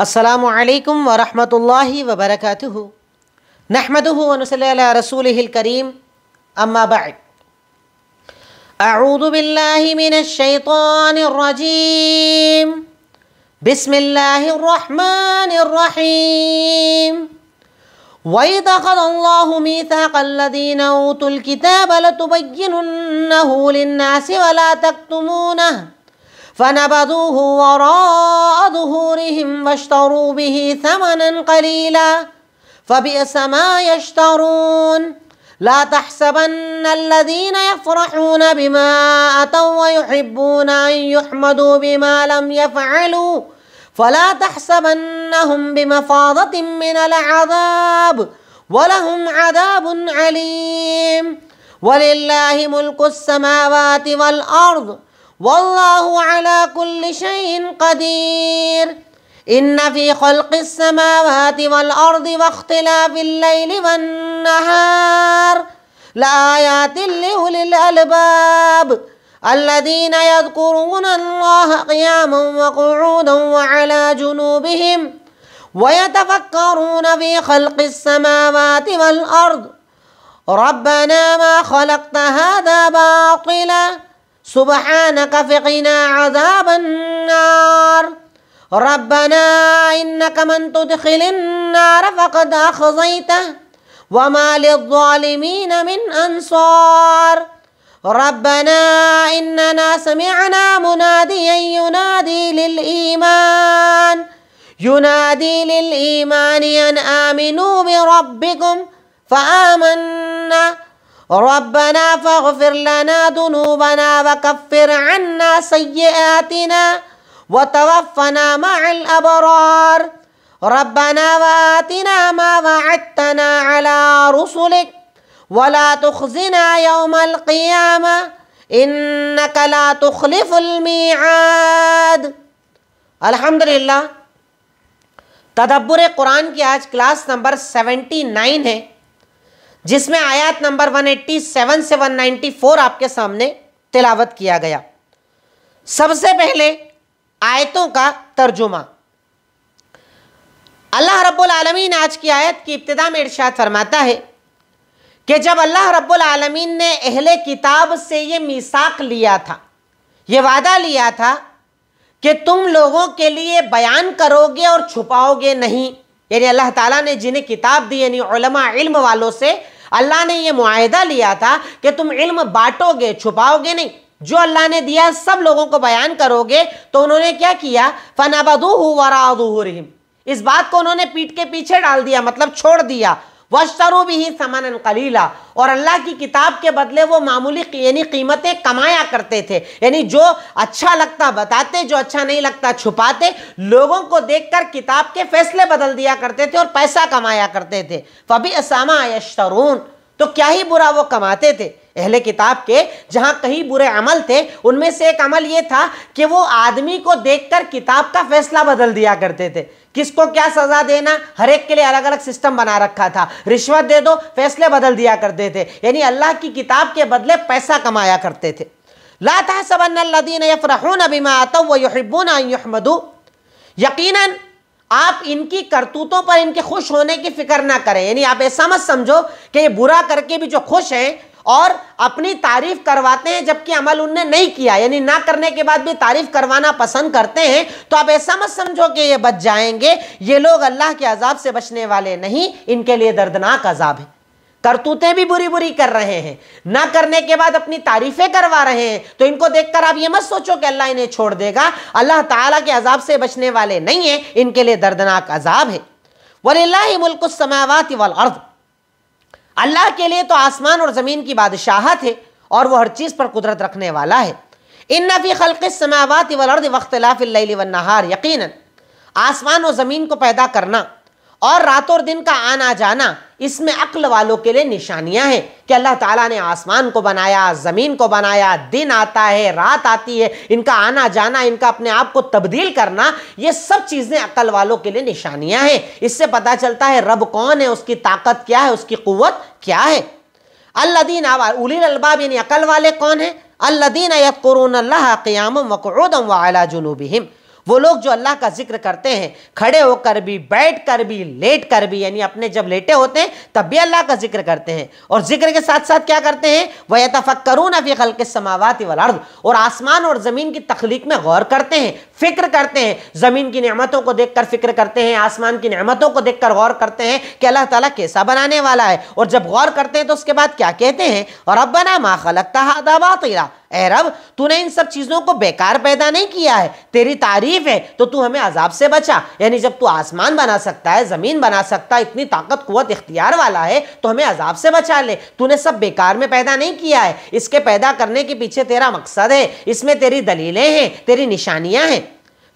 अस्सलामु अलैकुम व रहमतुल्लाहि व बरकातुहू। नहमदुहु व नुसल्ली अला रसूलिहिल करीम, अम्मा बअद। अऊज़ु बिल्लाहि मिनश शैतानिर रजीम। बिस्मिल्लाहिर रहमानिर रहीम। वइज़ अख़ज़ल्लाहु मीसाक़ल्लज़ीना ऊतुल किताब लतुबय्यिनुन्नहु लिन्नासि व ला तक्तुमूनहु फ़नबज़ूहु वराअ ज़ुहूरिहिम वश्तरू बिही समनन क़लीला फ़बिअस मा यश्तरून। ला तहसबन्नल्लज़ीना यफ़रहून बिमा अतव व युहिब्बून अन युहमदू बिमा लम यफ़अलू फ़ला तहसबन्नहुम बिमफ़ाज़तिन मिनल अज़ाब वलहुम अज़ाबुन अलीम। वलिल्लाहि मुल्कुस समावाति वल अर्ज़ वल्लाहु अला कुल्लि शैइन क़दीर। इन्ना फ़ी ख़ल्क़िस समावाति वल अर्ज़ि वख्तिलाफ़िल लैलि वन नहार लआयातिन लिउलिल अलबाब अल्लज़ीना यज़्कुरूना अल्लाह क़ियामन व क़ुऊदन व अला जुनूबिहिम व यतफ़क्करूना फ़ी ख़ल्क़िस समावाति वल अर्ज़ रब्बना मा ख़लक़्त हाज़ा बातिला सुब्हानक फ़क़िना अज़ाबन नार। रब्बना इन्नक मन तुदखिलिन नार फ़क़द अख़ज़यतह व मा लिज़्ज़ालिमीन मिन अंसार। रब्बना इन्नना समिअना मुनादियन युनादी लिल ईमान अन आमिनू बिरब्बिकुम फ़आमन्ना। रब्बना फ़ग़फ़िर लना ज़ुनूबना व कफ़्फ़िर अन्ना सय्यिआतिना व तवफ़्फ़ना मअल अबरार। रब्बना व आतिना मा वअदतना अला रुसुलिक व ला तुख़ज़िना यौमल क़ियामा इन्नक ला तुख़लिफ़ुल मीआद। अल्हम्दुलिल्लाह, तदब्बुर कुरान की आज क्लास नंबर 79 है, जिसमें आयत नंबर 187 से 194 आपके सामने तिलावत किया गया। सबसे पहले आयतों का तर्जुमा। अल्लाह रब्बुल आलमीन आज की आयत की इब्तिदा में इरशाद फरमाता है कि जब अल्लाह रब्बुल आलमीन ने अहले किताब से ये मीसाक लिया था, ये वादा लिया था कि तुम लोगों के लिए बयान करोगे और छुपाओगे नहीं, यानी अल्लाह ताला ने जिन्हें किताब दी यानी उलमा इल्म वालों से अल्लाह ने ये मुआहिदा लिया था कि तुम इल्म बांटोगे, छुपाओगे नहीं, जो अल्लाह ने दिया सब लोगों को बयान करोगे। तो उन्होंने क्या किया? फनबदूहु वराअ ज़ुहूरिहिम, इस बात को उन्होंने पीठ के पीछे डाल दिया, मतलब छोड़ दिया। वश्तरू बिही समनन क़लीला, और अल्लाह की किताब के बदले वो मामूली यानी कीमतें कमाया करते थे, यानी जो अच्छा लगता बताते, जो अच्छा नहीं लगता छुपाते, लोगों को देखकर किताब के फैसले बदल दिया करते थे और पैसा कमाया करते थे। फ़बिअस मा यश्तरून, तो क्या ही बुरा वो कमाते थे। अहले किताब के जहाँ कई बुरे अमल थे, उनमें से एक अमल ये था कि वो आदमी को देखकर किताब का फैसला बदल दिया करते थे। किसको क्या सजा देना, हर एक के लिए अलग अलग सिस्टम बना रखा था। रिश्वत दे दो, फैसले बदल दिया करते थे, यानी अल्लाह की किताब के बदले पैसा कमाया करते थे। ला तहसबन्नल्लज़ीना यफ़रहून बिमा अतव व युहिब्बून अन युहमदू, यकीनन आप इनकी करतूतों पर इनके खुश होने की फिक्र ना करें, यानी आप ऐसा मत समझो कि ये बुरा करके भी जो खुश हैं और अपनी तारीफ करवाते हैं जबकि अमल उनने नहीं किया, यानी ना करने के बाद भी तारीफ करवाना पसंद करते हैं, तो आप ऐसा मत समझो कि ये बच जाएंगे। ये लोग अल्लाह के अजाब से बचने वाले नहीं, इनके लिए दर्दनाक अजाब है। करतूतें भी बुरी बुरी कर रहे हैं, ना करने के बाद अपनी तारीफें करवा रहे हैं, तो इनको देखकर आप ये मत सोचो कि अल्लाह इन्हें छोड़ देगा। अल्लाह ताला के अजाब से बचने वाले नहीं है, इनके लिए दर्दनाक अजाब है। वलिल्लाहि मुल्कुस समावाति वल अर्ज़, अल्लाह के लिए तो आसमान और ज़मीन की बादशाहत है और वह हर चीज़ पर कुदरत रखने वाला है। इन्ना फ़ी ख़ल्क़िस समावाति वल अर्ज़ि वख्तिलाफ़िल लैलि वन नहार, यकीनन आसमान और ज़मीन को पैदा करना और रात और दिन का आना जाना, इसमें अक्ल वालों के लिए निशानियां हैं कि अल्लाह ताला ने आसमान को बनाया, ज़मीन को बनाया, दिन आता है, रात आती है, इनका आना जाना, इनका अपने आप को तब्दील करना, ये सब चीज़ें अक्ल वालों के लिए निशानियां हैं। इससे पता चलता है रब कौन है, उसकी ताकत क्या है, उसकी कुव्वत क्या है। अल्लज़ीना उलिल अलबाब, यानी अकल वाले कौन है? अल्लज़ीना यज़्कुरूनल्लाह क़ियामन व क़ुऊदन व अला जुनूबिहिम, वो लोग जो अल्लाह का जिक्र करते हैं, खड़े होकर भी, बैठ कर भी, लेट कर भी, यानी अपने जब लेटे होते हैं तब भी अल्लाह का जिक्र करते हैं, और जिक्र के साथ साथ क्या करते हैं, वह यतफक्करून फी खल्क़िस समावाति वल अर्द, और आसमान और ज़मीन की तख्लीक में गौर करते हैं, फिक्र करते हैं, ज़मीन की नेमतों को देखकर फिक्र करते हैं, आसमान की नेमतों को देखकर गौर करते हैं कि अल्लाह ताला कैसा बनाने वाला है। और जब गौर करते हैं तो उसके बाद क्या कहते हैं, रब्बना मा खलक़्ता हाज़ा बातिला, ऐ रब तूने इन सब चीज़ों को बेकार पैदा नहीं किया है, तेरी तारीफ है, तो तू हमें अजाब से बचा। यानी जब तू आसमान बना सकता है, ज़मीन बना सकता है, इतनी ताकत कुव्वत इख्तियार वाला है, तो हमें अजाब से बचा ले। तूने सब बेकार में पैदा नहीं किया है, इसके पैदा करने के पीछे तेरा मकसद है, इसमें तेरी दलीलें हैं, तेरी निशानियां हैं।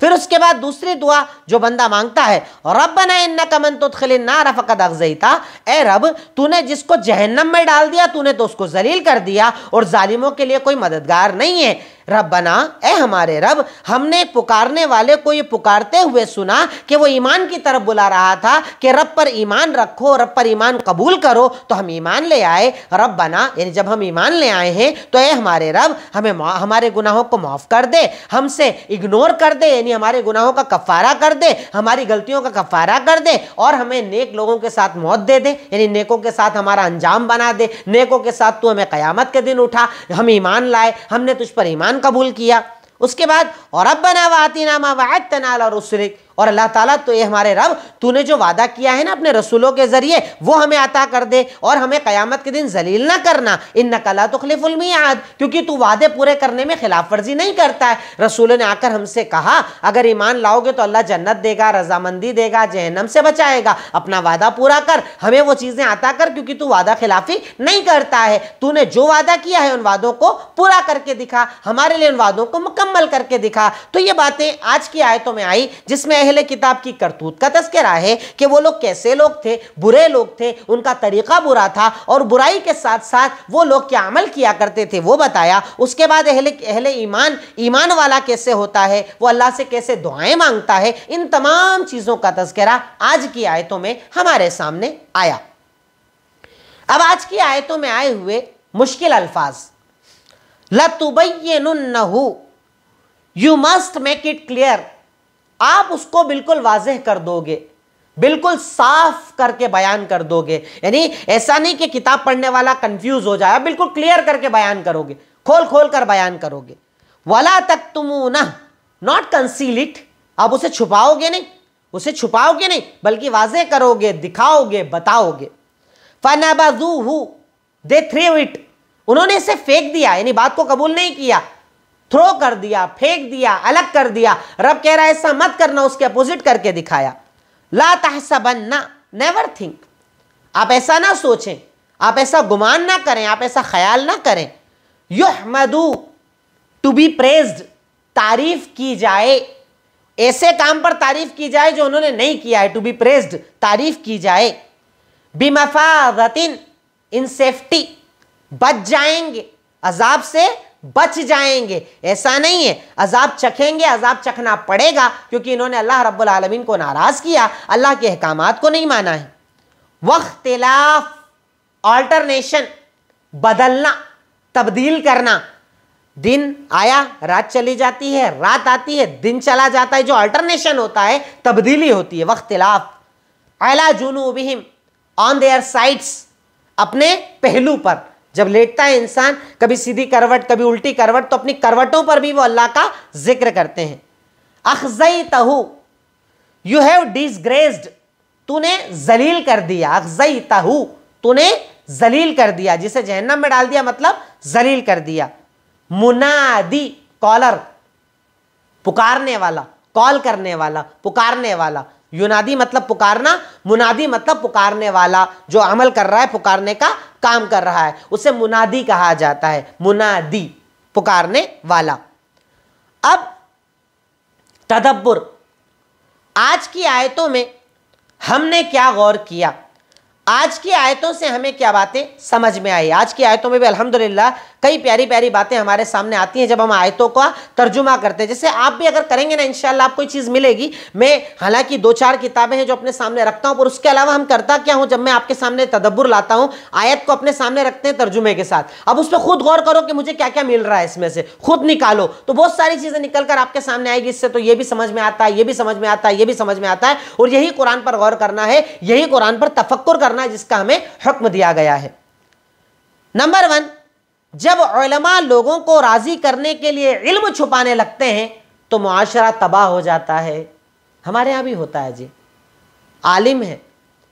फिर उसके बाद दूसरी दुआ जो बंदा मांगता है, रब्बना इन्नका मन तुदखिलिन नार फक़द अग़ज़यता, ए रब तूने जिसको जहन्नम में डाल दिया तूने तो उसको जलील कर दिया, और जालिमों के लिए कोई मददगार नहीं है। रब्बना, ए हमारे रब, हमने पुकारने वाले को ये पुकारते हुए सुना कि वो ईमान की तरफ बुला रहा था कि रब पर ईमान रखो, रब पर ईमान कबूल करो, तो हम ईमान ले आए। रब्बना, यानी जब हम ईमान ले आए हैं तो ए हमारे रब हमें हमारे गुनाहों को माफ़ कर दे, हमसे इग्नोर कर दे, यानी हमारे गुनाहों का कफ़ारा कर दे, हमारी गलतियों का कफ़ारा कर दे, और हमें नेक लोगों के साथ मौत दे दे, यानी नेकों के साथ हमारा अंजाम बना दे, नेकों के साथ तू हमें क़यामत के दिन उठा। हम ईमान लाए, हमने तुझ पर ईमान कबूल किया। उसके बाद और रब्बना वातिना मा वअदतना अला रुसुलिक, और अल्लाह ताला तो ये हमारे रब तूने जो वादा किया है ना अपने रसूलों के जरिए वो हमें अता कर दे, और हमें क़यामत के दिन जलील ना करना। इन्नका ला तुख़लिफ़ुल मियाद, क्योंकि तू वादे पूरे करने में खिलाफ वर्जी नहीं करता है। रसूलों ने आकर हमसे कहा अगर ईमान लाओगे तो अल्लाह जन्नत देगा, रजामंदी देगा, जहन्नम से बचाएगा, अपना वादा पूरा कर, हमें वो चीज़ें अता कर, क्योंकि तू वादा खिलाफी नहीं करता है। तूने जो वादा किया है उन वादों को पूरा करके दिखा, हमारे लिए उन वादों को मुकम्मल करके दिखा। तो ये बातें आज की आयतों में आई जिसमें अहले किताब की करतूत का तज़किरा है कि वो लोग कैसे लोग थे, बुरे लोग थे, उनका तरीका बुरा था, और बुराई के साथ साथ वो लोग क्या अमल किया करते थे वो बताया। उसके बाद अहले ईमान वाला कैसे होता है, वो अल्लाह से कैसे दुआएं मांगता है, इन तमाम चीज़ों का तज़किरा आज की आयतों में हमारे सामने आया। अब आज की आयतों में आए हुए मुश्किल अल्फाज, लतुबय्यिनुन्नहु, you must make it clear, आप उसको बिल्कुल वाज़ेह कर दोगे, बिल्कुल साफ करके बयान कर दोगे। यानी ऐसा नहीं कि किताब पढ़ने वाला कंफ्यूज हो जाए, बिल्कुल क्लियर करके बयान करोगे, खोल खोल कर बयान करोगे। वला तक्तुमूना, नॉट कंसील इट, आप उसे छुपाओगे नहीं, उसे छुपाओगे नहीं, बल्कि वाज़ेह करोगे, दिखाओगे, बताओगे। फनबज़ूहु, दे थ्रू इट, उन्होंने इसे फेंक दिया, यानी बात को कबूल नहीं किया, थ्रो कर दिया, फेंक दिया, अलग कर दिया। रब कह रहा है ऐसा मत करना, उसके अपोजिट करके दिखाया। ला तहसबन्ना, नेवर थिंक, आप ऐसा ना सोचें, आप ऐसा गुमान ना करें, आप ऐसा ख्याल ना करें। युहमदू, टू बी प्रेज्ड, तारीफ की जाए, ऐसे काम पर तारीफ की जाए जो उन्होंने नहीं किया है, टू बी प्रेज्ड, तारीफ की जाए। बिमफाज़तिन, इन सेफ्टी, बच जाएंगे, अजाब से बच जाएंगे। ऐसा नहीं है अजाब चखेंगे, अजाब चखना पड़ेगा, क्योंकि इन्होंने अल्लाह रब्बुल आलमीन को नाराज किया, अल्लाह के अहकामात को नहीं माना है। वख्तिलाफ, ऑल्टरनेशन, बदलना, तब्दील करना, दिन आया रात चली जाती है, रात आती है दिन चला जाता है, जो अल्टरनेशन होता है तब्दीली होती है। वख्तिलाफ, अला जुनूबिहिम, ऑन देयर साइड्स, अपने पहलू पर, जब लेटता है इंसान कभी सीधी करवट कभी उल्टी करवट, तो अपनी करवटों पर भी वो अल्लाह का जिक्र करते हैं। अख़ज़यतहु, यू हैव डिसग्रेस्ड, तूने जलील कर दिया। अख़ज़यतहु, तूने जलील कर दिया, जिसे जहन्नम में डाल दिया मतलब जलील कर दिया। मुनादी, कॉलर, पुकारने वाला, कॉल करने वाला, पुकारने वाला। युनादी मतलब पुकारना, मुनादी मतलब पुकारने वाला, जो अमल कर रहा है, पुकारने का काम कर रहा है, उसे मुनादी कहा जाता है। मुनादी, पुकारने वाला। अब तदब्बुर, आज की आयतों में हमने क्या गौर किया, आज की आयतों से हमें क्या बातें समझ में आई? आज की आयतों में भी अल्हम्दुलिल्लाह कई प्यारी प्यारी बातें हमारे सामने आती हैं जब हम आयतों का तर्जुमा करते हैं। जैसे आप भी अगर करेंगे ना इंशाअल्लाह आपको चीज़ मिलेगी। मैं हालांकि 2-4 किताबें हैं जो अपने सामने रखता हूं, पर उसके अलावा हम करता क्या हूं, जब मैं आपके सामने तदब्बुर लाता हूं, आयत को अपने सामने रखते हैं तर्जुमे के साथ। अब उस पर खुद गौर करो कि मुझे क्या क्या मिल रहा है, इसमें से खुद निकालो, तो बहुत सारी चीज़ें निकल कर आपके सामने आएगी। इससे तो ये भी समझ में आता है, ये भी समझ में आता है, ये भी समझ में आता है। और यही कुरान पर गौर करना है, यही कुरान पर तफक्कुर करना है जिसका हमें हुक्म दिया गया है। नंबर 1, जब उलमा लोगों को राजी करने के लिए इल्म छुपाने लगते हैं तो मुआशरा तबाह हो जाता है। हमारे यहां भी होता है जी, आलिम है,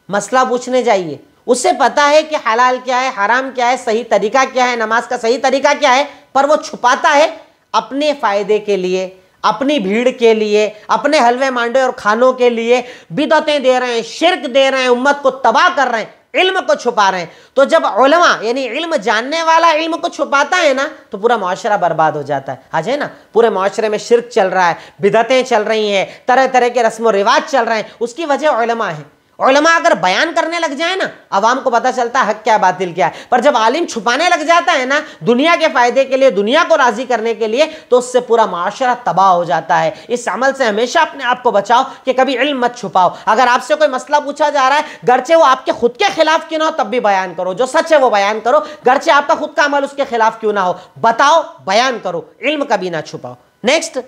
मसला पूछने जाइए, उसे पता है कि हलाल क्या है, हराम क्या है, सही तरीका क्या है, नमाज का सही तरीका क्या है, पर वो छुपाता है अपने फायदे के लिए, अपनी भीड़ के लिए, अपने हलवे मांडे और खानों के लिए। बिदअतें दे रहे हैं, शिर्क दे रहे हैं, उम्मत को तबाह कर रहे हैं, इल्म को छुपा रहे हैं। तो जब उलमा यानी इल्म जानने वाला इल्म को छुपाता है ना, तो पूरा मुआशरा बर्बाद हो जाता है। आज है ना, पूरे मुआशरे में शिर्क चल रहा है, बिदअतें चल रही हैं, तरह तरह के रस्म व रिवाज चल रहे हैं। उसकी वजह उलमा है। उलमा अगर बयान करने लग जाए ना, अवाम को पता चलता है हक क्या बातिल क्या है। पर जब आलिम छुपाने लग जाता है ना, दुनिया के फायदे के लिए, दुनिया को राजी करने के लिए, तो उससे पूरा माशरा तबाह हो जाता है। इस अमल से हमेशा अपने आप को बचाओ कि कभी इल्म मत छुपाओ। अगर आपसे कोई मसला पूछा जा रहा है, गरचे वो आपके खुद के खिलाफ क्यों ना हो, तब भी बयान करो। जो सच है वो बयान करो, गरचे आपका खुद का अमल उसके खिलाफ क्यों ना हो, बताओ, बयान करो, इल्म कभी ना छुपाओ। नेक्स्ट,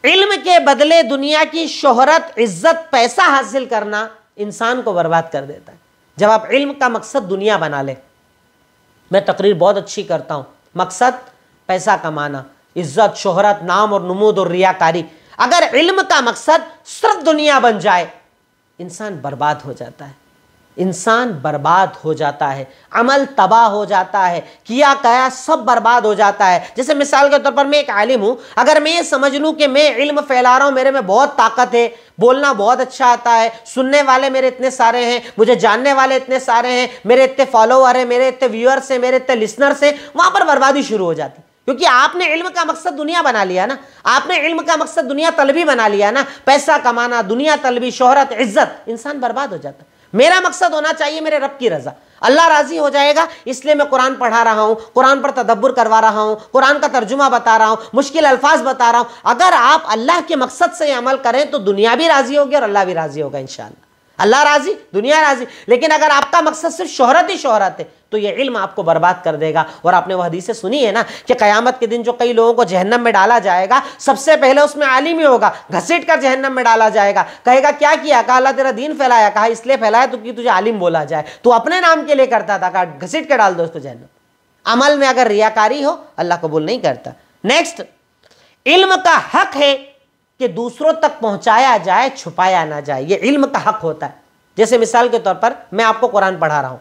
इल्म के बदले दुनिया की शोहरत, इज्जत, पैसा हासिल करना इंसान को बर्बाद कर देता है। जब आप इल्म का मकसद दुनिया बना ले, मैं तकरीर बहुत अच्छी करता हूं, मकसद पैसा कमाना, इज्जत, शोहरत, नाम और नमूद और रियाकारी, अगर इल्म का मकसद सिर्फ दुनिया बन जाए, इंसान बर्बाद हो जाता है। इंसान बर्बाद हो जाता है, अमल तबाह हो जाता है, किया कया सब बर्बाद हो जाता है। जैसे मिसाल के तौर पर मैं एक आलिम हूं, अगर मैं ये समझ लूं कि मैं इल्म फैला रहा हूं, मेरे में बहुत ताकत है, बोलना बहुत अच्छा आता है, सुनने वाले मेरे इतने सारे हैं, मुझे जानने वाले इतने सारे हैं, मेरे इतने फॉलोअर हैं, मेरे इतने व्यूअर्स हैं, मेरे इतने लिसनर्स हैं, वहां पर बर्बादी शुरू हो जाती। क्योंकि आपने इल्म का मकसद दुनिया बना लिया ना, आपने इल्म का मकसद दुनिया तलबी बना लिया ना, पैसा कमाना, दुनिया तलबी, शोहरत, इज्जत, इंसान बर्बाद हो जाता है। मेरा मकसद होना चाहिए मेरे रब की रजा, अल्लाह राजी हो जाएगा, इसलिए मैं कुरान पढ़ा रहा हूं, कुरान पर तदब्बुर करवा रहा हूं, कुरान का तर्जुमा बता रहा हूं, मुश्किल अल्फाज बता रहा हूं। अगर आप अल्लाह के मकसद से अमल करें तो दुनिया भी राजी होगी और अल्लाह भी राजी होगा इंशाअल्लाह। अल्लाह राजी, दुनिया राजी। लेकिन अगर आपका मकसद सिर्फ शोहरत ही शोहरत है, तो ये इल्म आपको बर्बाद कर देगा। और आपने वह हदीसें सुनी है ना कि क़यामत के दिन जो कई लोगों को जहन्नम में डाला जाएगा, सबसे पहले उसमें आलिम ही होगा, घसीट कर जहन्नम में डाला जाएगा। कहेगा क्या किया? कहा अल्लाह तेरा दीन फैलाया। कहा इसलिए फैलाया तो कि तुझे आलिम बोला जाए, तो अपने नाम के लिए करता था। कहा घसीट कर डाल दो उसको जहन्नम। अमल में अगर रियाकारी हो, अल्लाह कबूल नहीं करता। नेक्स्ट, इल्म का हक है कि दूसरों तक पहुंचाया जाए, छुपाया ना जाए, ये इल्म का हक होता है। जैसे मिसाल के तौर पर मैं आपको कुरान पढ़ा रहा हूं,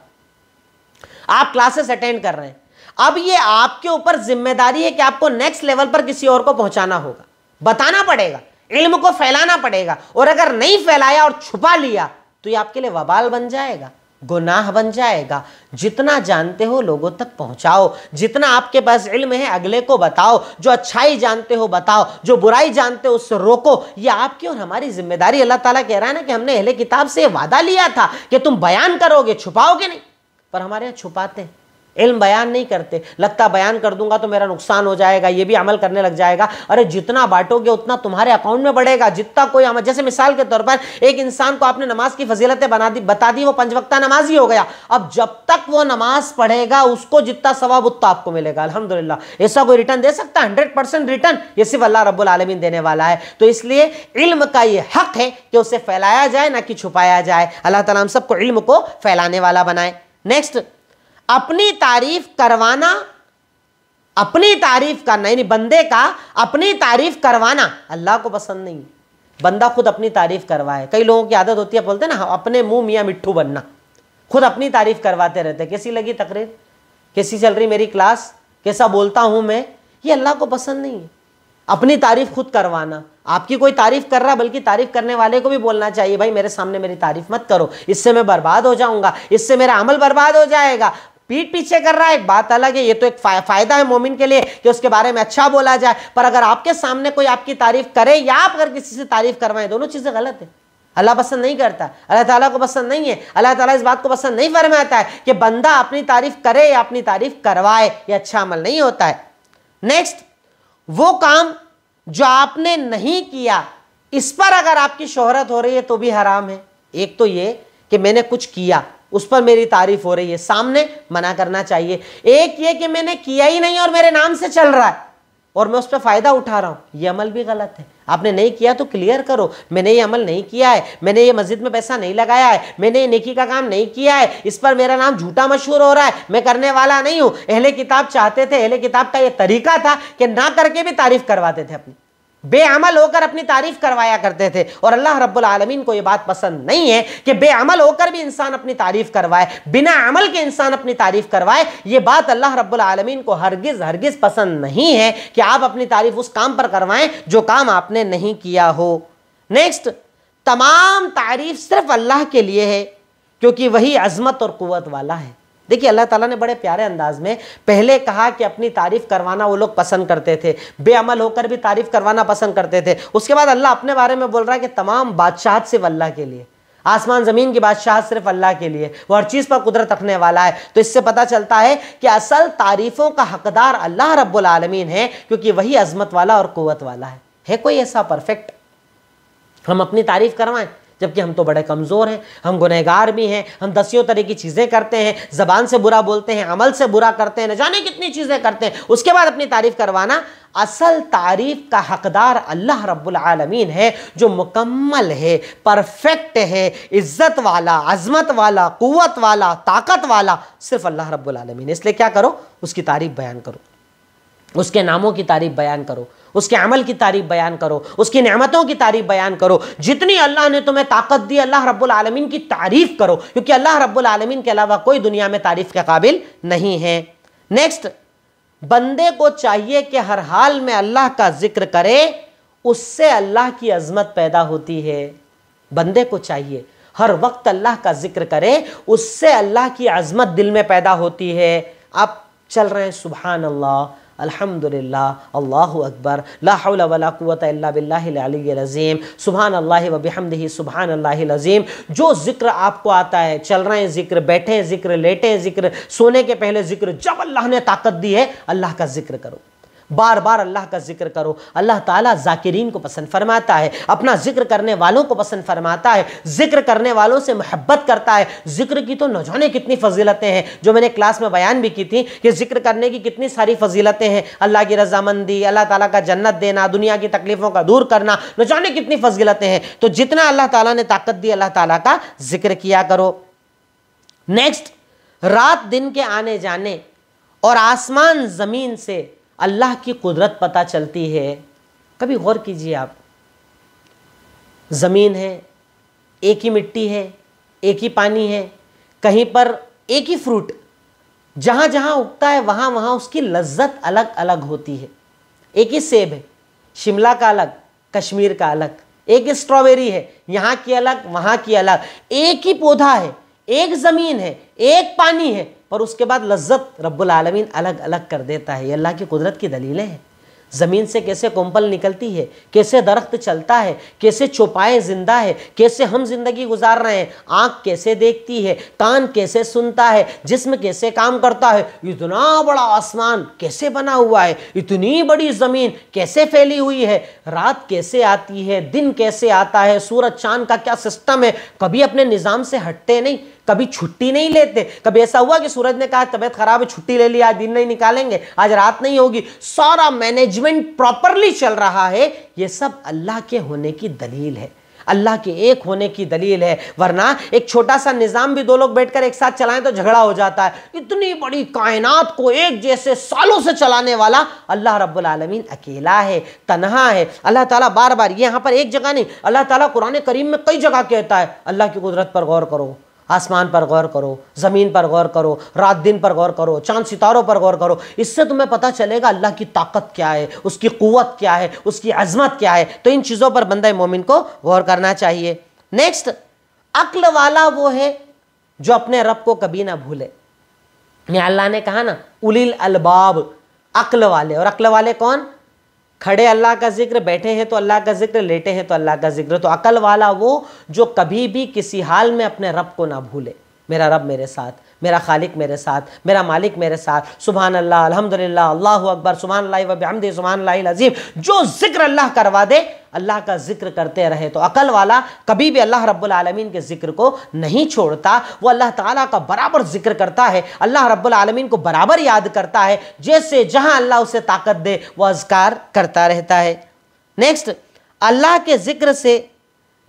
आप क्लासेस अटेंड कर रहे हैं, अब ये आपके ऊपर जिम्मेदारी है कि आपको नेक्स्ट लेवल पर किसी और को पहुंचाना होगा, बताना पड़ेगा, इल्म को फैलाना पड़ेगा। और अगर नहीं फैलाया और छुपा लिया तो ये आपके लिए वबाल बन जाएगा, गुनाह बन जाएगा। जितना जानते हो लोगों तक पहुंचाओ, जितना आपके पास इल्म है अगले को बताओ, जो अच्छाई जानते हो बताओ, जो बुराई जानते हो उससे रोको। ये आपकी और हमारी जिम्मेदारी। अल्लाह ताला कह रहा है ना कि हमने अहले किताब से वादा लिया था कि तुम बयान करोगे, छुपाओगे नहीं, पर हमारे यहाँ छुपाते हैं, इल्म बयान नहीं करते। लगता बयान कर दूंगा तो मेरा नुकसान हो जाएगा, ये भी अमल करने लग जाएगा। अरे जितना बांटोगे उतना तुम्हारे अकाउंट में बढ़ेगा, जितना कोई अमल। जैसे मिसाल के तौर पर एक इंसान को आपने नमाज की फजीलतें बता दी, वो 5 वक्ता नमाजी हो गया। अब जब तक वो नमाज पढ़ेगा उसको जितना सवाब उतना आपको मिलेगा, अल्हम्दुलिल्लाह। ऐसा कोई रिटर्न दे सकता है? 100% रिटर्न ये सिर्फ अल्लाह रब्बुल आलमीन देने वाला है। तो इसलिए इल्म का ये हक है कि उसे फैलाया जाए, ना कि छुपाया जाए। अल्लाह ताला हम सबको इल्म को फैलाने वाला बनाए। नेक्स्ट, अपनी तारीफ करवाना, अपनी तारीफ करना, यानी बंदे का अपनी तारीफ करवाना अल्लाह को पसंद नहीं। बंदा खुद अपनी तारीफ करवाए। कई लोगों की आदत होती है, बोलते हैं ना अपने मुंह मियाँ मिट्ठू बनना, खुद अपनी तारीफ करवाते रहते। कैसी लगी तकरीर, कैसी चल रही मेरी क्लास, कैसा बोलता हूं मैं, ये अल्लाह को पसंद नहीं है। अपनी तारीफ खुद करवाना, आपकी कोई तारीफ कर रहा, बल्कि तारीफ करने वाले को भी बोलना चाहिए भाई मेरे सामने मेरी तारीफ मत करो, इससे मैं बर्बाद हो जाऊंगा, इससे मेरा अमल बर्बाद हो जाएगा। पीठ पीछे कर रहा है एक बात अलग है, ये तो एक फायदा है मोमिन के लिए कि उसके बारे में अच्छा बोला जाए। पर अगर आपके सामने कोई आपकी तारीफ करे या आप अगर किसी से तारीफ करवाएं, दोनों चीजें गलत है। अल्लाह पसंद नहीं करता, अल्लाह ताला को पसंद नहीं है। अल्लाह ताला इस बात को पसंद नहीं फरमाता है कि बंदा अपनी तारीफ करे या अपनी तारीफ करवाए, ये अच्छा अमल नहीं होता है। नेक्स्ट, वो काम जो आपने नहीं किया इस पर अगर आपकी शोहरत हो रही है तो भी हराम है। एक तो ये कि मैंने कुछ किया उस पर मेरी तारीफ हो रही है, सामने मना करना चाहिए। एक ये कि मैंने किया ही नहीं और मेरे नाम से चल रहा है और मैं उस पर फायदा उठा रहा हूं, यह अमल भी गलत है। आपने नहीं किया तो क्लियर करो, मैंने ये अमल नहीं किया है, मैंने ये मस्जिद में पैसा नहीं लगाया है, मैंने ये नेकी का काम नहीं किया है, इस पर मेरा नाम झूठा मशहूर हो रहा है, मैं करने वाला नहीं हूं। अहले किताब चाहते थे, अहले किताब का ये तरीका था कि ना करके भी तारीफ करवाते थे, अपनी बेअमल होकर अपनी तारीफ करवाया करते थे। और अल्लाह रब्बुल आलमीन को यह बात पसंद नहीं है कि बेअमल होकर भी इंसान अपनी तारीफ करवाए, बिना अमल के इंसान अपनी तारीफ करवाए। यह बात अल्लाह रब्बुल आलमीन को हरगिज हरगिज पसंद नहीं है कि आप अपनी तारीफ उस काम पर करवाएं जो काम आपने नहीं किया हो। नेक्स्ट, तमाम तारीफ सिर्फ अल्लाह के लिए है क्योंकि वही अजमत और कुव्वत वाला है। देखिए अल्लाह ताला ने बड़े प्यारे अंदाज में पहले कहा कि अपनी तारीफ करवाना वो लोग पसंद करते थे, बेअमल होकर भी तारीफ करवाना पसंद करते थे। उसके बाद अल्लाह अपने बारे में बोल रहा है कि तमाम बादशाहत सिर्फ अल्लाह के लिए, आसमान ज़मीन की बादशाहत सिर्फ अल्लाह के लिए, वो हर चीज़ पर कुदरत रखने वाला है। तो इससे पता चलता है कि असल तारीफ़ों का हकदार अल्लाह रब्बुल आलमीन है क्योंकि वही अजमत वाला और कुव्वत वाला है। कोई ऐसा परफेक्ट हम अपनी तारीफ करवाएं? जबकि हम तो बड़े कमज़ोर हैं, हम गुनहगार भी हैं, हम दसियों तरह की चीज़ें करते हैं, ज़बान से बुरा बोलते हैं, अमल से बुरा करते हैं, न जाने कितनी चीज़ें करते हैं, उसके बाद अपनी तारीफ़ करवाना। असल तारीफ़ का हकदार अल्लाह रब्बुल आलमीन है जो मुकम्मल है, परफेक्ट है, इज़्ज़त वाला, अज़मत वाला, कुव्वत वाला, ताकत वाला सिर्फ अल्लाह रब्बुल आलमीन है। इसलिए क्या करो, उसकी तारीफ़ बयान करो, उसके नामों की तारीफ़ बयान करो, उसके अमल की तारीफ बयान करो, उसकी नेमतों की तारीफ बयान करो। जितनी अल्लाह ने तुम्हें ताकत दी, अल्लाह रब्बुल आलमीन की तारीफ करो क्योंकि अल्लाह रब्बुल आलमीन के अलावा कोई दुनिया में तारीफ के काबिल नहीं है। नेक्स्ट, बंदे को चाहिए कि हर हाल में अल्लाह का जिक्र करे, उससे अल्लाह की अजमत पैदा होती है। बंदे को चाहिए हर वक्त अल्लाह का जिक्र करे, उससे अल्लाह की अजमत दिल में पैदा होती है। आप चल रहे हैं, सुभान अल्लाह, अल्हम्दुलिल्लाह, अल्लाहु अकबर, ला हौला वला कुव्वता इल्ला बिल्लाहिल अलिय्यिल अज़ीम, सुभान अल्लाहि व बिहम्दिही सुभान अल्लाहिल अज़ीम। जो जिक्र आपको आता है, चल रहे हैं जिक्र, बैठे हैं जिक्र, लेटे हैं जिक्र, सोने के पहले जिक्र, जब अल्लाह ने ताकत दी है अल्लाह का जिक्र करो, बार बार अल्लाह का जिक्र करो। अल्लाह ताला ज़ाकिरीन को पसंद फरमाता है, अपना जिक्र करने वालों को पसंद फरमाता है, जिक्र करने वालों से मोहब्बत करता है। जिक्र की तो न जाने कितनी फजीलतें हैं, जो मैंने क्लास में बयान भी की थी कि जिक्र करने की कितनी सारी फजीलतें हैं। अल्लाह की रजामंदी, अल्लाह ताला का जन्नत देना, दुनिया की तकलीफ़ों का दूर करना, न जाने कितनी फजीलतें हैं। तो जितना अल्लाह ताला ने ताकत दी, अल्लाह ताला का जिक्र किया करो। नेक्स्ट, रात दिन के आने जाने और आसमान ज़मीन से अल्लाह की कुदरत पता चलती है। कभी गौर कीजिए आप, ज़मीन है, एक ही मिट्टी है, एक ही पानी है, कहीं पर एक ही फ्रूट, जहाँ जहाँ उगता है वहाँ वहाँ उसकी लज्जत अलग अलग होती है। एक ही सेब है, शिमला का अलग, कश्मीर का अलग, एक ही स्ट्रॉबेरी है, यहाँ की अलग, वहाँ की अलग। एक ही पौधा है, एक ज़मीन है, एक पानी है, पर उसके बाद लज्जत रब्बुल आलमीन अलग अलग कर देता है। ये अल्लाह की कुदरत की दलीलें हैं। ज़मीन से कैसे कोंपल निकलती है, कैसे दरख्त चलता है, कैसे चौपाए जिंदा है, कैसे हम जिंदगी गुजार रहे हैं, आँख कैसे देखती है, कान कैसे सुनता है, जिस्म कैसे काम करता है, इतना बड़ा आसमान कैसे बना हुआ है, इतनी बड़ी ज़मीन कैसे फैली हुई है, रात कैसे आती है, दिन कैसे आता है, सूरज चांद का क्या सिस्टम है, कभी अपने निज़ाम से हटते नहीं, कभी छुट्टी नहीं लेते। कभी ऐसा हुआ कि सूरज ने कहा तबीयत खराब है, छुट्टी ले लिया, आज दिन नहीं निकालेंगे, आज रात नहीं होगी। सारा मैनेजमेंट प्रॉपरली चल रहा है। ये सब अल्लाह के होने की दलील है, अल्लाह के एक होने की दलील है। वरना एक छोटा सा निज़ाम भी दो लोग बैठकर एक साथ चलाएं तो झगड़ा हो जाता है। इतनी बड़ी कायनात को एक जैसे सालों से चलाने वाला अल्लाह रब्बुल आलमीन अकेला है, तन्हा है। अल्लाह ताला बार बार, ये यहाँ पर एक जगह नहीं, अल्लाह ताला कुरान करीम में कई जगह कहता है अल्लाह की कुदरत पर गौर करो, आसमान पर गौर करो, ज़मीन पर गौर करो, रात दिन पर गौर करो, चांद सितारों पर गौर करो। इससे तुम्हें पता चलेगा अल्लाह की ताकत क्या है, उसकी कुव्वत क्या है, उसकी अजमत क्या है। तो इन चीज़ों पर बंदा मोमिन को गौर करना चाहिए। नेक्स्ट, अक्ल वाला वो है जो अपने रब को कभी ना भूले। अल्लाह ने कहा ना, उलिल अलबाब, अक्ल वाले। और अक्ल वाले कौन? खड़े अल्लाह का जिक्र, बैठे हैं तो अल्लाह का जिक्र, लेटे हैं तो अल्लाह का जिक्र। तो अकल वाला वो जो कभी भी किसी हाल में अपने रब को ना भूले। मेरा रब मेरे साथ, मेरा खालिक मेरे साथ, मेरा मालिक मेरे साथ, सुभान अल्लाह, अल्हम्दुलिल्लाह, अल्लाहु अकबर, सुभान अल्लाह व बिहम्दिही, सुभान अल्लाहिल अज़ीम। जो जिक्र अल्लाह करवा दे, अल्लाह का जिक्र करते रहे। तो अकल वाला कभी भी अल्लाह रब्बुल आलमीन के जिक्र को नहीं छोड़ता। वो अल्लाह ताला का बराबर जिक्र करता है, अल्लाह रब्बुल आलमीन को बराबर याद करता है। जैसे जहां अल्लाह उसे ताकत दे वह अज़कार करता रहता है। नेक्स्ट, अल्लाह के जिक्र से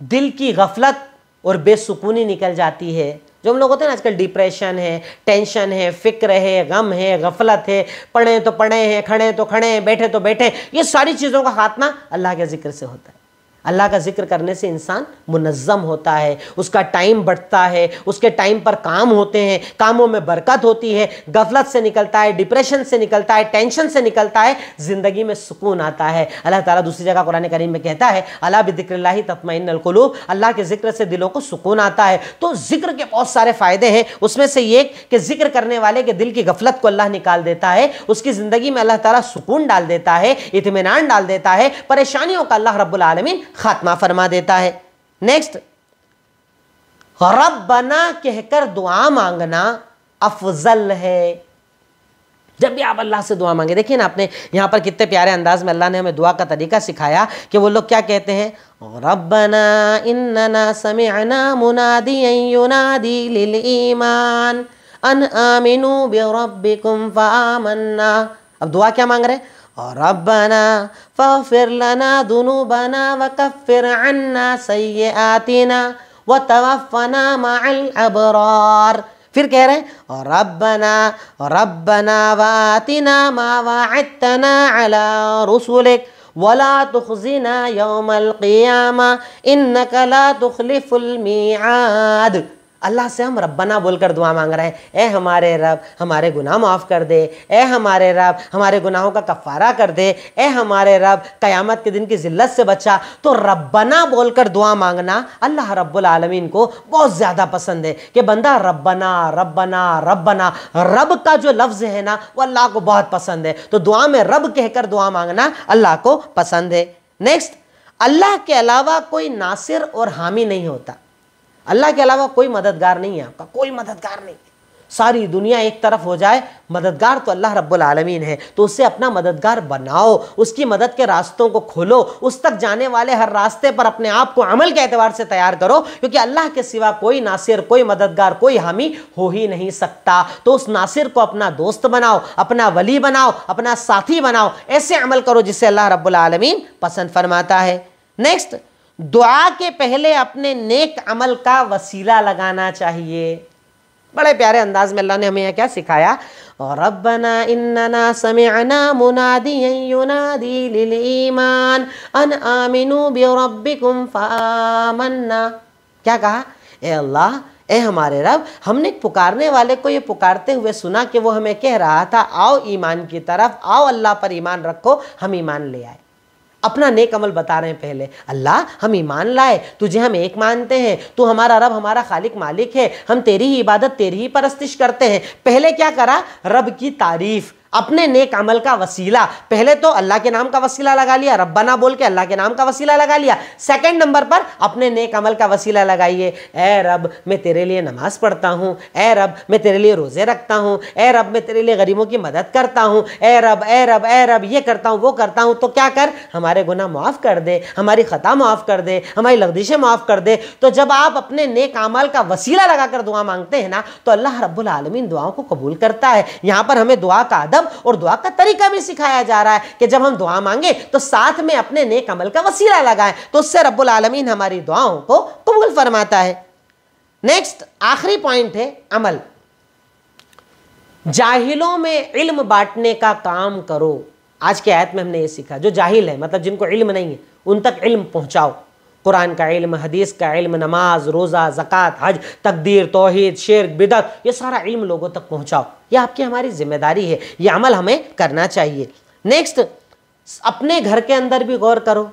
दिल की गफलत और बेसुकूनी निकल जाती है। जो हम लोग होते हैं ना आजकल, डिप्रेशन है, टेंशन है, फिक्र है, गम है, गफलत है, पढ़े तो पढ़े हैं, खड़े तो खड़े हैं, बैठे तो बैठे, ये सारी चीज़ों का खात्मा अल्लाह के जिक्र से होता है। अल्लाह का जिक्र करने से इंसान मुनज़्ज़म होता है, उसका टाइम बढ़ता है, उसके टाइम पर काम होते हैं, कामों में बरकत होती है, गफलत से निकलता है, डिप्रेशन से निकलता है, टेंशन से निकलता है, ज़िंदगी में सुकून आता है। अल्लाह ताला दूसरी जगह कुरान करीम में कहता है, अला बिज़िक्रिल्लाहि तत्मइन्नुल क़ुलूब, अल्लाह के जिक्र से दिलों को सुकून आता है। तो जिक्र के बहुत सारे फ़ायदे हैं, उसमें से ये कि जिक्र करने वाले के दिल की गफलत को अल्लाह निकाल देता है, उसकी ज़िंदगी में अल्लाह ताला सुकून डाल देता है, इत्मीनान डाल देता है, परेशानियों का अल्लाह रब्बुल आलमीन खात्मा फरमा देता है। नेक्स्ट, रब्बना कहकर दुआ मांगना अफजल है। जब भी आप अल्लाह से दुआ मांगे, देखिए ना आपने यहाँ पर कितने प्यारे अंदाज में अल्लाह ने हमें दुआ का तरीका सिखाया कि वो लोग क्या कहते हैं, रब्बना इन्नना समिअना मुनादियन युनादी लिल ईमान अन आमिनू बिरब्बिकुम फआमन्ना। अब दुआ क्या मांग रहे हैं, रब्बना फ़ग़फ़िर लना दुनूबना वकफ़िर अन्ना सय्यआतिना वतवफ़्फ़ना मअल अबरार। फिर कह रहे हैं रब्बना रब्बना वातिना मा वअदतना अला रुसुलिक वला तुख़ज़िना यौमल क़ियामा इन्नका ला तुख़लिफ़ुल मीआद। अल्लाह से हम रब्बना बोलकर दुआ मांग रहे हैं, ए हमारे रब हमारे गुनाह माफ़ कर दे, ए हमारे रब हमारे गुनाहों का कफ़ारा कर दे, ए हमारे रब क़यामत के दिन की ज़िल्लत से बचा। तो रब्बना बोलकर दुआ मांगना अल्लाह रब्बुल आलमीन को बहुत ज़्यादा पसंद है कि बंदा रब्बना रब्बना रब्बना, रब का जो लफ्ज़ है ना वो अल्लाह को बहुत पसंद है। तो दुआ में रब कहकर दुआ मांगना अल्लाह को पसंद है। नेक्स्ट, अल्लाह के अलावा कोई नासिर और हामी नहीं होता। अल्लाह के अलावा कोई मददगार नहीं है, आपका कोई मददगार नहीं। सारी दुनिया एक तरफ हो जाए, मददगार तो अल्लाह रब्बुल आलमीन है। तो उससे अपना मददगार बनाओ, उसकी मदद के रास्तों को खोलो, उस तक जाने वाले हर रास्ते पर अपने आप को अमल के एतबार से तैयार करो, क्योंकि अल्लाह के सिवा कोई नासिर, कोई मददगार, कोई हामी हो ही नहीं सकता। तो उस नासिर को अपना दोस्त बनाओ, अपना वली बनाओ, अपना साथी बनाओ, ऐसे अमल करो जिससे अल्लाह रब्बुल आलमीन पसंद फरमाता है। नेक्स्ट, दुआ के पहले अपने नेक अमल का वसीला लगाना चाहिए। बड़े प्यारे अंदाज में अल्लाह ने हमें यहाँ क्या सिखाया, रब्बना इन्नना समिअना मुनादियन युनादी लिल ईमान अन आमिनू बिरब्बिकुम फआमन्ना। क्या कहा, ए अल्लाह, ए हमारे रब, हमने पुकारने वाले को ये पुकारते हुए सुना कि वो हमें कह रहा था आओ ईमान की तरफ, आओ अल्लाह पर ईमान रखो। हम ईमान ले आए, अपना नेक अमल बता रहे हैं पहले, अल्लाह हम ईमान लाए, तुझे हम एक मानते हैं, तू हमारा रब हमारा खालिक मालिक है, हम तेरी ही इबादत तेरी ही परस्तिश करते हैं। पहले क्या करा, रब की तारीफ, अपने नेक अमल का वसीला। पहले तो अल्लाह के नाम का वसीला लगा लिया, रब्बना बोल के अल्लाह के नाम का वसीला लगा लिया। सेकंड नंबर पर अपने नेक अमल का वसीला लगाइए, ए रब मैं तेरे लिए नमाज पढ़ता हूँ, ए रब मैं तेरे लिए रोज़े रखता हूँ, ए रब मैं तेरे लिए गरीबों की मदद करता हूँ, ए रब ए रब ए रब ये करता हूँ वो करता हूँ। तो क्या कर, हमारे गुनाह माफ़ कर दे, हमारी ख़ता माफ़ कर दे, हमारी लग़ज़िशें माफ़ कर दे। तो जब आप अपने नेक अमल का वसीला लगाकर दुआ मांगते हैं ना, तो अल्लाह रब्बुल आलमीन दुआओं को कबूल करता है। यहाँ पर हमें दुआ का अदब और दुआ का तरीका भी सिखाया जा रहा है कि जब हम दुआ मांगे तो साथ में अपने नेक अमल का वसीला लगाएं, तो उससे रब्बुल आलमीन हमारी दुआओं को कबूल फरमाता है। नेक्स्ट, आखिरी पॉइंट है अमल। जाहिलों में इल्म बांटने का काम करो। आज के आयत में हमने ये सीखा, जो जाहिल है मतलब जिनको इल्म नहीं है उन तक इल्म पहुंचाओ। कुरान का इल्म, हदीस का इल्म, नमाज, रोज़ा, ज़कात, हज, तकदीर, तौहीद, शिर्क, बिदअत, ये सारा इल्म लोगों तक पहुंचाओ। ये आपकी हमारी जिम्मेदारी है, ये अमल हमें करना चाहिए। नेक्स्ट, अपने घर के अंदर भी गौर करो।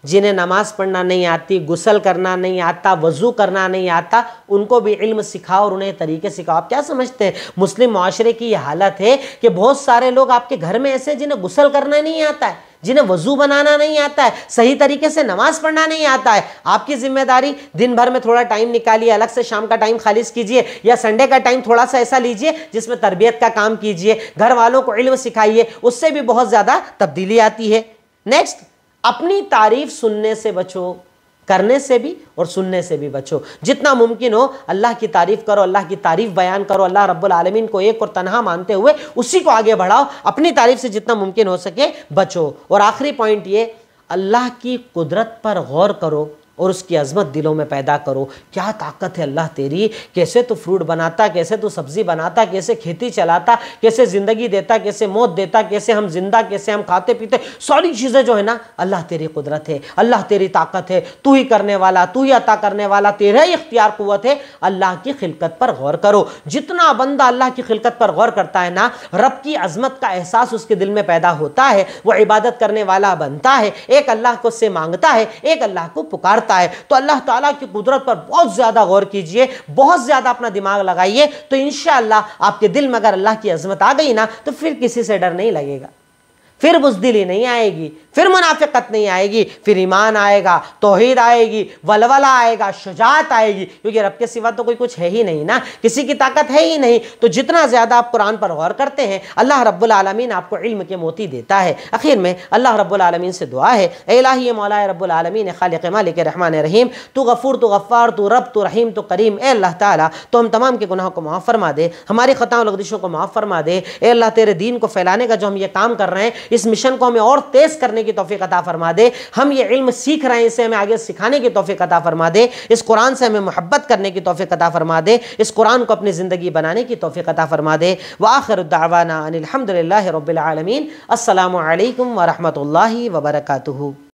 जिन्हें नमाज पढ़ना नहीं आती, गुस्ल करना नहीं आता, वज़ू करना नहीं आता, उनको भी इल्म सिखाओ और उन्हें तरीके सिखाओ। आप क्या समझते हैं, मुस्लिम माशरे की ये हालत है कि बहुत सारे लोग आपके घर में ऐसे जिन्हें गुस्ल करना नहीं आता है, जिन्हें वजू बनाना नहीं आता है, सही तरीके से नमाज पढ़ना नहीं आता है, आपकी जिम्मेदारी दिन भर में थोड़ा टाइम निकालिए, अलग से शाम का टाइम खालिज कीजिए या संडे का टाइम थोड़ा सा ऐसा लीजिए जिसमें तरबियत का काम कीजिए, घर वालों को इल्म सिखाइए, उससे भी बहुत ज्यादा तब्दीली आती है। नेक्स्ट, अपनी तारीफ सुनने से बचो, करने से भी और सुनने से भी बचो। जितना मुमकिन हो अल्लाह की तारीफ करो, अल्लाह की तारीफ बयान करो, अल्लाह रब्बुल आलमीन को एक और तन्हा मानते हुए उसी को आगे बढ़ाओ, अपनी तारीफ से जितना मुमकिन हो सके बचो। और आखिरी पॉइंट ये, अल्लाह की कुदरत पर गौर करो और उसकी अजमत दिलों में पैदा करो। क्या ताकत है अल्लाह तेरी, कैसे तू फ्रूट बनाता, कैसे तू सब्जी बनाता, कैसे खेती चलाता, कैसे ज़िंदगी देता, कैसे मौत देता, कैसे हम जिंदा, कैसे हम खाते पीते, सारी चीज़ें जो है ना अल्लाह तेरी कुदरत है, अल्लाह तेरी ताकत है, तू ही करने वाला, तू ही अता करने वाला, तेरा ही इख्तियार कुव्वत है। अल्लाह की खिलकत पर गौर करो। जितना बंदा अल्लाह की खिलकत पर गौर करता है ना, रब की अजमत का एहसास उसके दिल में पैदा होता है, वह इबादत करने वाला बनता है, एक अल्लाह को से मांगता है, एक अल्लाह को पुकारता है। तो अल्लाह ताला की कुदरत पर बहुत ज्यादा गौर कीजिए, बहुत ज्यादा अपना दिमाग लगाइए, तो इंशाअल्लाह आपके दिल में अगर अल्लाह की अजमत आ गई ना, तो फिर किसी से डर नहीं लगेगा, फिर बुज़दिली नहीं आएगी, फिर मुनाफिकत नहीं आएगी, फिर ईमान आएगा, तौहीद आएगी, वलवला आएगा, शुजाअत आएगी, क्योंकि रब के सिवा तो कोई कुछ है ही नहीं ना, किसी की ताकत है ही नहीं। तो जितना ज़्यादा आप कुरान पर गौर करते हैं, अल्लाह रब्बुल आलमीन आपको इल्म के मोती देता है। आखिर में अल्लाह रब्बुल आलमीन से दुआ है, ए इलाही मौला रब्बुल आलमीन खालिक मालिक रहमान रहीम, तू गफूर, तू गफ़ार, तू रब, तू रहीम, तू करीम। ए अल्लाह ताला तो हम तमाम के गुनाहों को माफ़ फरमा दे, हमारी ख़ताओं लग़ज़िशों को माफ़ फरमा दे। ए अल्लाह तेरे दीन को फैलाने का जो हम ये काम कर रहे हैं, इस मिशन को हमें और तेज करने की तौफीक अता फरमा दे। हम ये इल्म सीख रहे हैं, इसे हमें आगे सिखाने की तौफीक अता फरमा दे। इस कुरान से हमें मोहब्बत करने की तौफीक अता फरमा दे, इस कुरान को अपनी ज़िंदगी बनाने की तौफीक अता फरमा दे। व आखिरु दावाना अनिल हम्दुलिल्लाहि रब्बिल आलमीन। अस्सलामु अलैकुम व रहमतुल्लाहि व बरकातुहू।